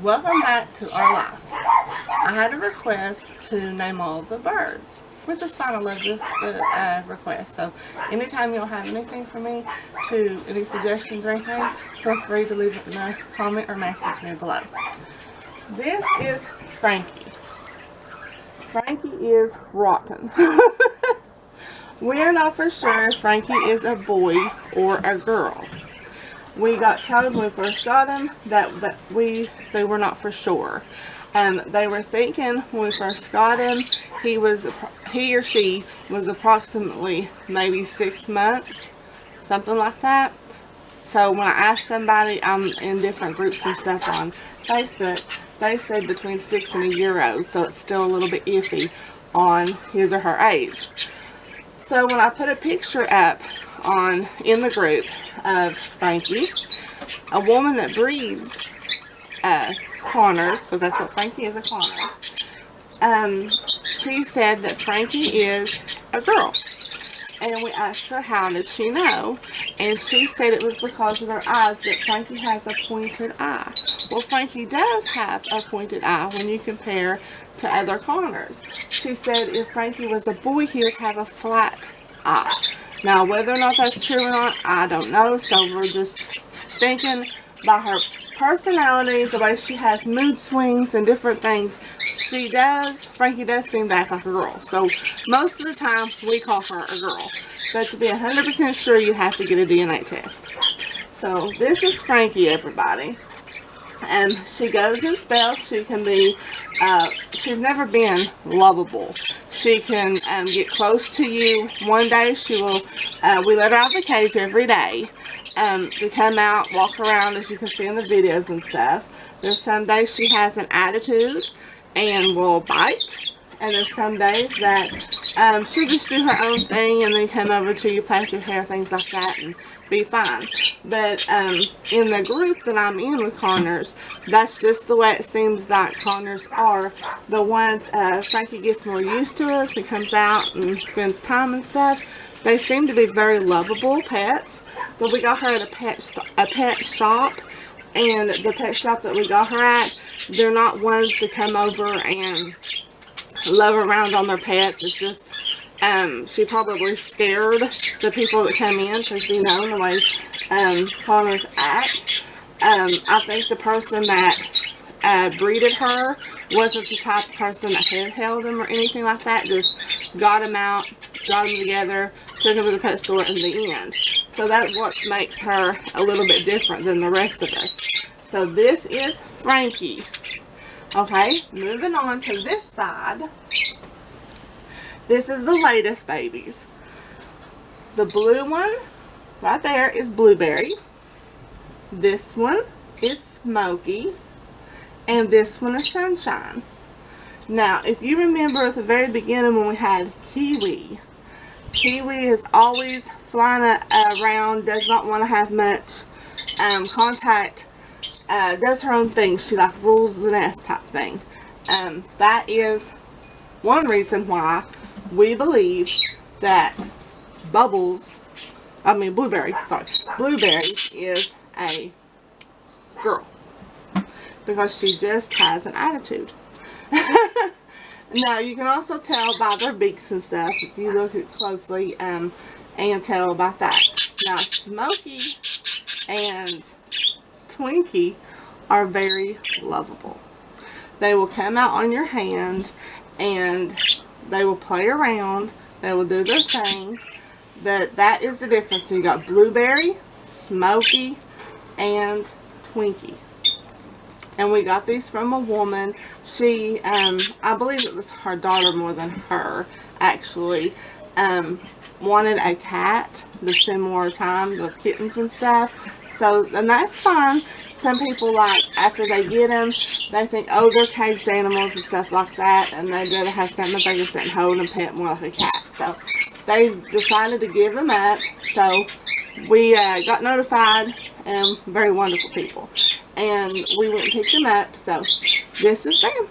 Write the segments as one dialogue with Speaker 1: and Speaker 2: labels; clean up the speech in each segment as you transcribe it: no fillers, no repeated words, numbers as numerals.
Speaker 1: Welcome back to our life. I had a request to name all the birds, which is fine. I love the request. So anytime you'll have anything for me, any suggestions or anything, feel free to leave it in a comment or message me below. This is Frankie. Frankie is rotten. We are not for sure if Frankie is a boy or a girl. We got told when we first got him that they were not for sure. They were thinking when we first got him, he or she was approximately maybe 6 months, something like that. So when I asked somebody, I'm in different groups and stuff on Facebook, they said between 6 and a year old, so it's still a little bit iffy on his or her age. So when I put a picture up in the group of Frankie, a woman that breeds Connors, because that's what Frankie is, a Connor, she said that Frankie is a girl. And we asked her how did she know, and she said it was because of their eyes, that Frankie has a pointed eye. Well, Frankie does have a pointed eye when you compare to other Connors. She said if Frankie was a boy, he would have a flat eye. Now, whether or not that's true or not, I don't know. So we're just thinking by her personality, the way she has mood swings and different things, Frankie does seem to act like a girl. So most of the time, we call her a girl. But to be 100% sure, you have to get a DNA test. So this is Frankie, everybody. She goes in spells. She can be, she's never been lovable. She can get close to you. One day she will, we let her out of the cage every day to come out, walk around, as you can see in the videos and stuff. There's some days she has an attitude and will bite. And there's some days that she'll just do her own thing and then come over to you, play with your hair, things like that, and be fine. But in the group that I'm in with Connors, that's just the way it seems like Connors are. The ones Frankie gets more used to us and comes out and spends time and stuff, they seem to be very lovable pets. But we got her at a pet shop. And the pet shop that we got her at, they're not ones to come over and love around on their pets. It's just she probably scared the people that come in, because you know the way Connors act. I think the person that breeded her wasn't the type of person that held him or anything like that. Just got him out, got him together, took him to the pet store in the end. So that's what makes her a little bit different than the rest of us. So this is Frankie. Okay, moving on to this side. This is the latest babies. The blue one right there is Blueberry. This one is Smoky. And this one is Sunshine. Now, if you remember at the very beginning when we had Kiwi, Kiwi is always flying around, does not want to have much contact, does her own thing. She like rules the nest type thing. That is one reason why we believe that Blueberry is a girl, because she just has an attitude. Now, you can also tell by their beaks and stuff if you look at closely and tell about that. Now, Smokey and Twinkie are very lovable. They will come out on your hand and they will play around. They will do their thing. But that is the difference. So you got Blueberry, Smokey, and Twinkie. And we got these from a woman. She, I believe it was her daughter more than her, actually, wanted a cat to spend more time with kittens and stuff. So, and that's fine. Some people, like, after they get them, they think, oh, they're caged animals and stuff like that, and they'd rather have something that they can sit and hold and pet more like a cat. So, they decided to give them up. So, we got notified, and very wonderful people. And we went and picked them up. So, this is them.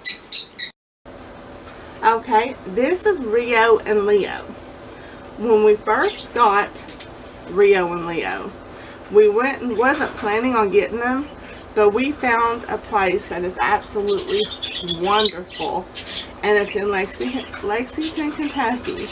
Speaker 1: Okay, this is Rio and Leo. When we first got Rio and Leo, we wasn't planning on getting them, But we found a place that is absolutely wonderful, and it's in Lexington, Kentucky,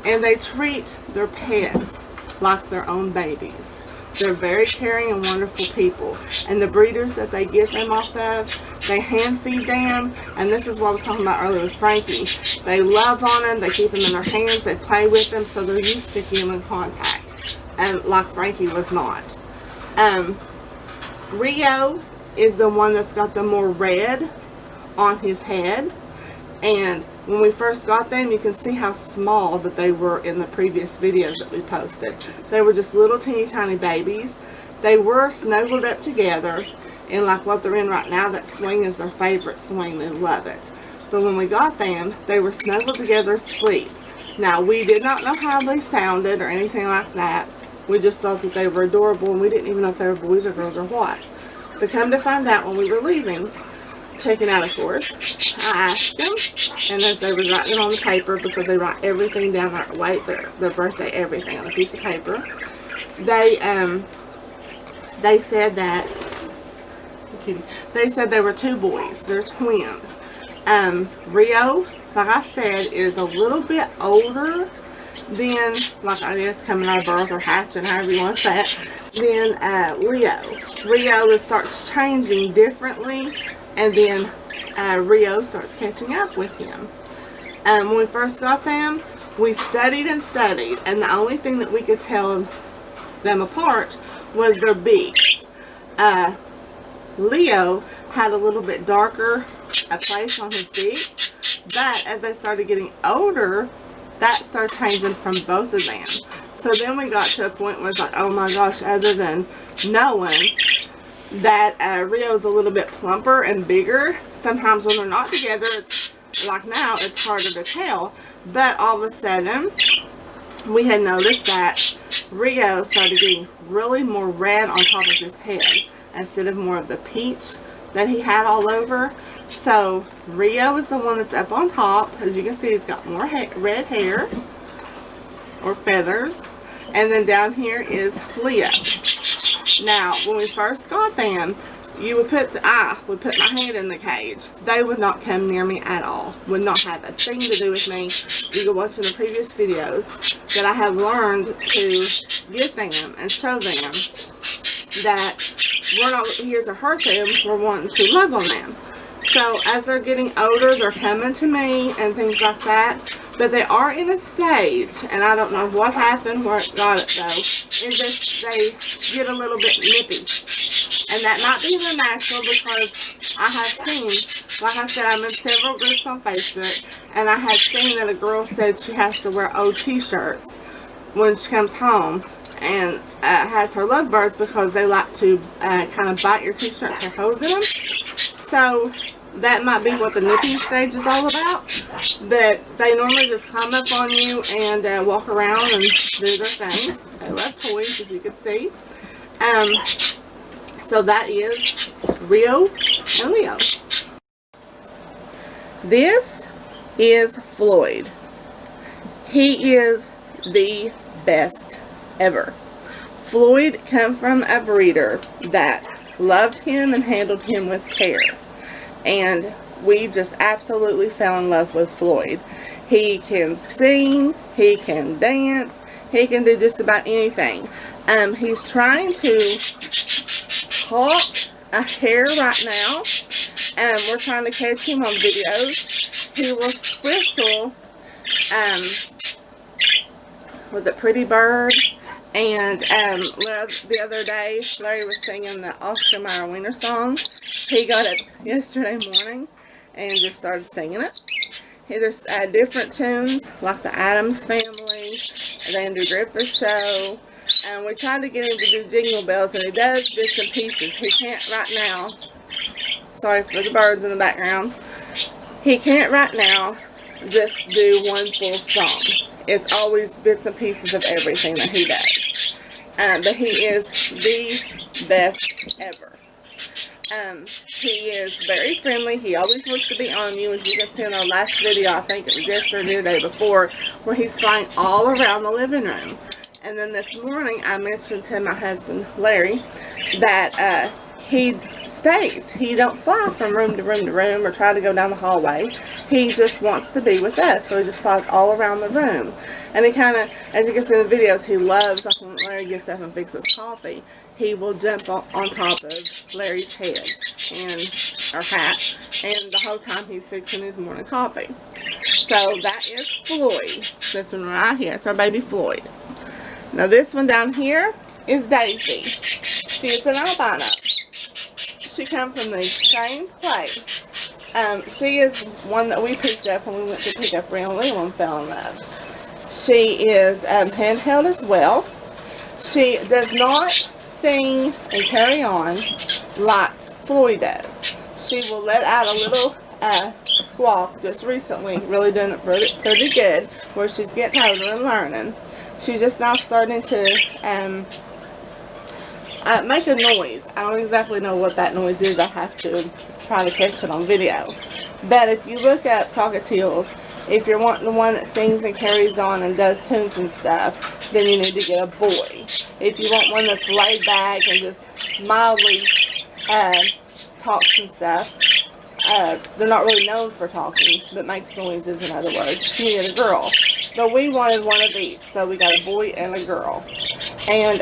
Speaker 1: and they treat their pets like their own babies. They're very caring and wonderful people, and the breeders that they get them off of, they hand feed them, and this is what I was talking about earlier with Frankie. They love on them, they keep them in their hands, they play with them, so they're used to human contact, and like Frankie was not. Rio is the one that's got the more red on his head, and when we first got them, you can see how small that they were in the previous videos that we posted. They were just little teeny tiny babies. They were snuggled up together, and like what they're in right now, that swing is their favorite swing. They love it. But when we got them, they were snuggled together asleep. Now, we did not know how they sounded or anything like that. We just thought that they were adorable, and we didn't even know if they were boys or girls or what. But come to find out, when we were leaving, checking out, of course, I asked them, and as they were writing it on the paper, because they write everything down, their weight, their birthday, everything on a piece of paper, they said that, they said they were two boys. They're twins. Rio, like I said, is a little bit older than, like I guess, coming out of birth or hatching, however you want to say it, than Leo. Rio starts changing differently, and then Rio starts catching up with him. When we first got them, we studied and studied, and the only thing that we could tell them apart was their beaks. Leo had a little bit darker place on his beak, but as they started getting older, that started changing from both of them. So then we got to a point where it's like, oh my gosh, other than knowing that Rio's a little bit plumper and bigger, sometimes when they're not together, it's like now, it's harder to tell. But all of a sudden, we had noticed that Rio started getting really more red on top of his head instead of more of the peach that he had all over. So Rio is the one that's up on top. As you can see, he's got more red hair or feathers, and then down here is Leo. Now, when we first got them, you would put I would put my hand in the cage. They would not come near me at all. Would not have a thing to do with me. You can watch in the previous videos that I have learned to give them and show them that we're not here to hurt them. We're wanting to love on them. So as they're getting older, they're coming to me and things like that. But they are in a stage, and I don't know what happened, where it got it though. It's just they get a little bit nippy. And that might be their natural, because I have seen, like I said, I'm in several groups on Facebook, and I have seen that a girl said she has to wear old t-shirts when she comes home and has her lovebirds, because they like to kind of bite your t-shirt to holes in them. So that might be what the nipping stage is all about. But they normally just climb up on you and walk around and do their thing. They love toys, as you can see. So that is Rio and Leo. This is Floyd. He is the best ever. Floyd came from a breeder that loved him and handled him with care. And we just absolutely fell in love with Floyd. He can sing, he can dance, he can do just about anything. He's trying to talk a hair right now, and we're trying to catch him on videos. He will whistle, was it Pretty Bird? And the other day, Larry was singing the Oscar Mayer Wiener song. He got it yesterday morning and just started singing it. There's different tunes, like the Addams Family, the Andrew Griffith Show. And we tried to get him to do Jingle Bells, and he does bits and pieces. He can't right now. Sorry for the birds in the background. He can't right now just do one full song. It's always bits and pieces of everything that he does. But he is the best ever. He is very friendly. He always wants to be on you. As you can see in our last video, I think it was yesterday or the day before, where he's flying all around the living room. And then this morning, I mentioned to my husband, Larry, that he stays. He don't fly from room to room to room or try to go down the hallway. He just wants to be with us, so he just flies all around the room. And he kind of, as you can see in the videos, he loves, like when Larry gets up and fixes coffee, he will jump on top of Larry's head and or hat, and the whole time he's fixing his morning coffee. So that is Floyd. This one right here, it's our baby Floyd. Now this one down here is Daisy. She is an albino. She comes from the same place. She is one that we picked up when we went to pick up Real Leland and fell in love. She is handheld as well. She does not sing and carry on like Floyd does. She will let out a little squawk just recently, really doing it pretty good, where she's getting older and learning. She's just now starting to make a noise. I don't exactly know what that noise is. I have to try to catch it on video. But if you look up cockatiels, if you're wanting the one that sings and carries on and does tunes and stuff, then you need to get a boy. If you want one that's laid back and just mildly talks and stuff, they're not really known for talking, but makes noises, in other words, you get a girl. But we wanted one of each, so we got a boy and a girl. And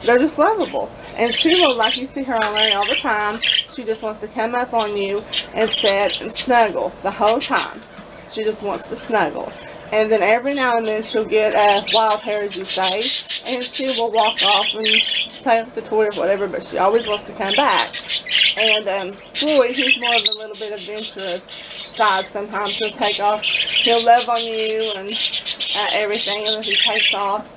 Speaker 1: they're just lovable. And she will, like you see her on Larry all the time, she just wants to come up on you and sit and snuggle the whole time. She just wants to snuggle. And then every now and then she'll get wild hair, as you say, and she will walk off and play with the toy or whatever, but she always wants to come back. And Floyd, he's more of a little bit adventurous side. Sometimes he'll take off, he'll love on you and everything, and then he takes off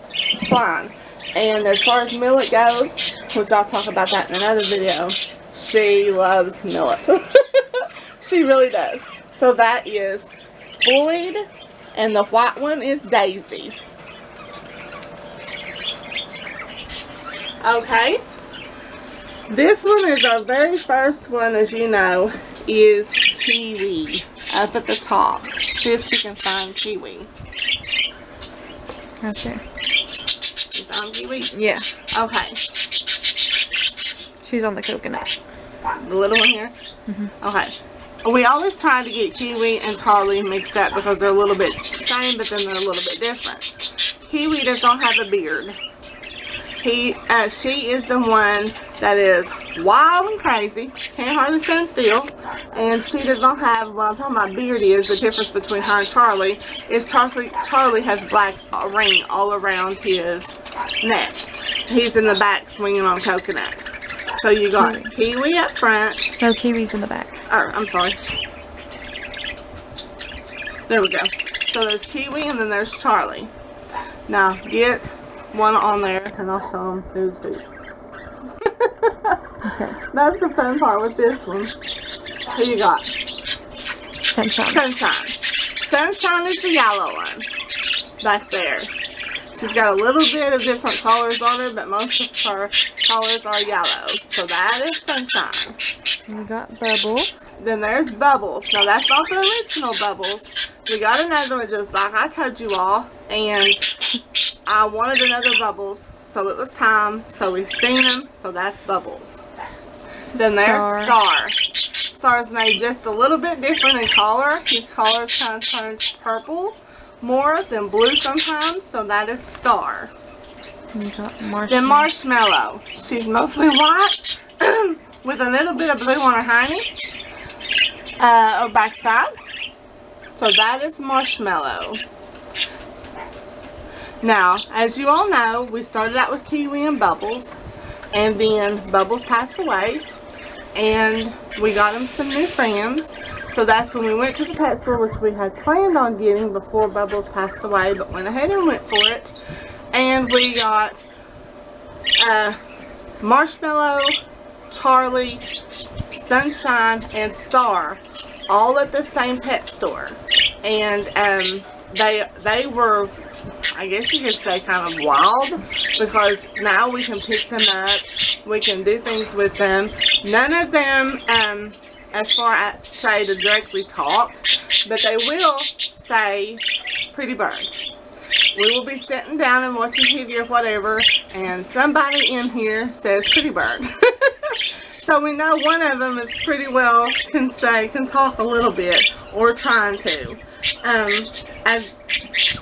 Speaker 1: flying. And as far as Millet goes, which I'll talk about that in another video, she loves Millet. She really does. So that is Floyd, and the white one is Daisy. Okay. This one is our very first one, as you know, is Kiwi up at the top. See if she can find Kiwi.
Speaker 2: Right there.
Speaker 1: You found Kiwi?
Speaker 2: Yeah.
Speaker 1: Okay.
Speaker 2: She's on the coconut.
Speaker 1: The little one here?
Speaker 2: Mm-hmm.
Speaker 1: Okay. We always try to get Kiwi and Charlie mixed up because they're a little bit same, but then they're a little bit different. Kiwi does not have a beard. She is the one that is wild and crazy, can't hardly stand still, and she does not have, what I'm talking about beard is, the difference between her and Charlie is Charlie has black ring all around his neck. He's in the back swinging on coconut. So you got Kiwi up front.
Speaker 2: No, Kiwi's in the back.
Speaker 1: Oh, I'm sorry. There we go. So there's Kiwi and then there's Charlie. Now get one on there and I'll show them who's who.
Speaker 2: Okay.
Speaker 1: That's the fun part with this one. Who you got?
Speaker 2: Sunshine.
Speaker 1: Sunshine. Sunshine is the yellow one. Back there. She's got a little bit of different colors on her, but most of her colors are yellow. So that is Sunshine.
Speaker 2: We got Bubbles.
Speaker 1: Then there's Bubbles. Now that's not the original Bubbles. We got another one just like I told you all. And I wanted another Bubbles. So it was time. So we've seen them. So that's Bubbles. Then there's Star. Star's made just a little bit different in color. His colors kind of turns purple more than blue sometimes, so that is Star.
Speaker 2: We got Marshmallow.
Speaker 1: Then Marshmallow. She's mostly white with a little bit of blue on her hiney or backside. So that is Marshmallow. Now, as you all know, we started out with Kiwi and Bubbles, and then Bubbles passed away, and we got him some new friends. So that's when we went to the pet store, which we had planned on getting before Bubbles passed away, but went ahead and went for it. And we got Marshmallow, Charlie, Sunshine, and Star all at the same pet store. And they were, I guess you could say, kind of wild, because now we can pick them up, we can do things with them. None of them as far as say to directly talk, but they will say pretty bird. We will be sitting down and watching TV or whatever, and somebody in here says pretty bird. So we know one of them is pretty well can talk a little bit, or trying to.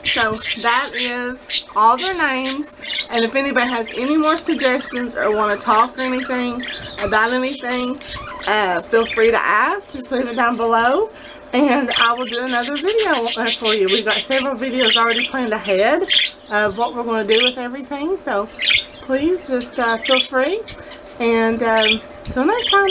Speaker 1: So that is all their names. And if anybody has any more suggestions or want to talk or anything about anything, feel free to ask. Just leave it down below, and I will do another video for you. We've got several videos already planned ahead of what we're going to do with everything. So please just feel free. And till next time.